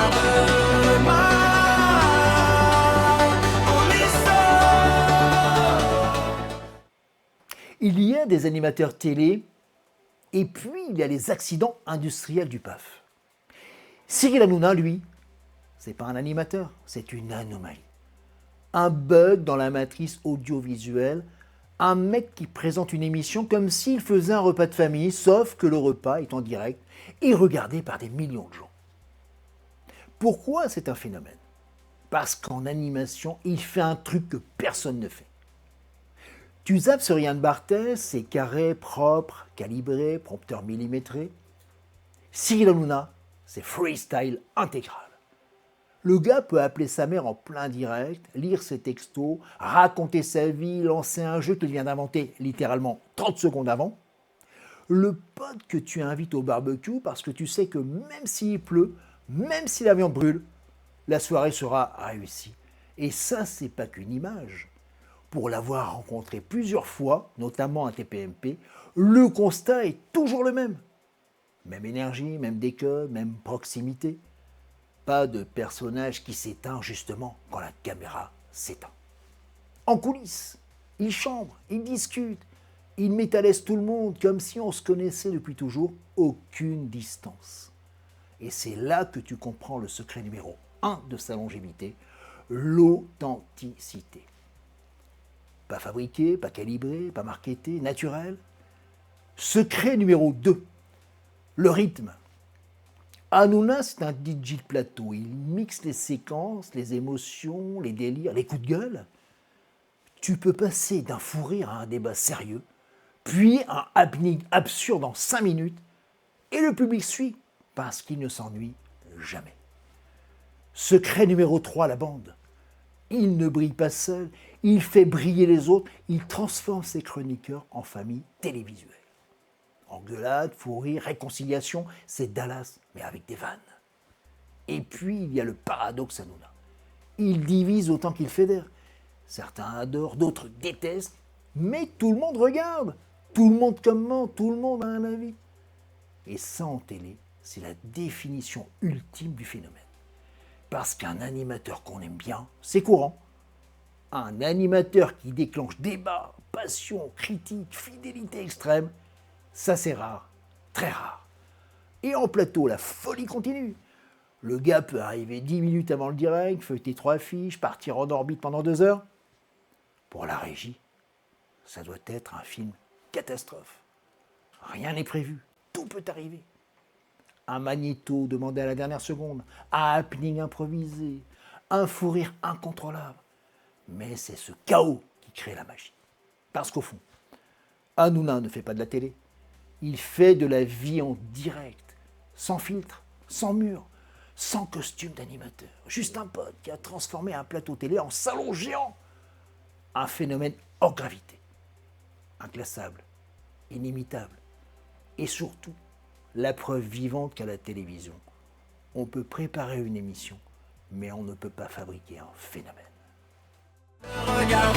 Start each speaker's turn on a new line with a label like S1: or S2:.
S1: Regarde-moi, on est seul.
S2: Il y a des animateurs télé et puis il y a les accidents industriels du PAF. Cyril Hanouna, lui, c'est pas un animateur, c'est une anomalie. Un bug dans la matrice audiovisuelle, un mec qui présente une émission comme s'il faisait un repas de famille, sauf que le repas est en direct et regardé par des millions de gens. Pourquoi c'est un phénomène? Parce qu'en animation, il fait un truc que personne ne fait. Tu zappes sur Yann Barthès, c'est carré, propre, calibré, prompteur millimétré. Cyril Hanouna, c'est freestyle intégral. Le gars peut appeler sa mère en plein direct, lire ses textos, raconter sa vie, lancer un jeu qu'il vient d'inventer littéralement 30 secondes avant. Le pote que tu invites au barbecue parce que tu sais que même s'il pleut, même si la viande brûle, la soirée sera réussie. Et ça, c'est pas qu'une image. Pour l'avoir rencontré plusieurs fois, notamment à TPMP, le constat est toujours le même. Même énergie, même décode, même proximité. Pas de personnage qui s'éteint justement quand la caméra s'éteint. En coulisses, ils chambrent, ils discutent, ils mettent à l'aise tout le monde comme si on se connaissait depuis toujours, aucune distance. Et c'est là que tu comprends le secret numéro 1 de sa longévité, l'authenticité. Pas fabriqué, pas calibré, pas marketé, naturel. Secret numéro 2, le rythme. Hanouna, c'est un DJ de plateau. Il mixe les séquences, les émotions, les délires, les coups de gueule. Tu peux passer d'un fou rire à un débat sérieux, puis un happening absurde en 5 minutes, et le public suit, parce qu'il ne s'ennuie jamais. Secret numéro 3, la bande. Il ne brille pas seul, il fait briller les autres, il transforme ses chroniqueurs en famille télévisuelle. Engueulade, fou rire, réconciliation, c'est Dallas, mais avec des vannes. Et puis, il y a le paradoxe Hanouna. Il divise autant qu'il fédère. Certains adorent, d'autres détestent, mais tout le monde regarde, tout le monde commente, tout le monde a un avis. Et ça, en télé, c'est la définition ultime du phénomène. Parce qu'un animateur qu'on aime bien, c'est courant. Un animateur qui déclenche débat, passion, critique, fidélité extrême, ça c'est rare, très rare. Et en plateau, la folie continue. Le gars peut arriver 10 minutes avant le direct, feuilleter 3 fiches, partir en orbite pendant 2 heures. Pour la régie, ça doit être un film catastrophe. Rien n'est prévu, tout peut arriver. Un magnéto demandé à la dernière seconde, un happening improvisé, un fou rire incontrôlable. Mais c'est ce chaos qui crée la magie. Parce qu'au fond, Hanouna ne fait pas de la télé. Il fait de la vie en direct, sans filtre, sans mur, sans costume d'animateur. Juste un pote qui a transformé un plateau télé en salon géant. Un phénomène hors gravité. Inclassable, inimitable. Et surtout, la preuve vivante qu'à la télévision, on peut préparer une émission, mais on ne peut pas fabriquer un phénomène.
S1: Regarde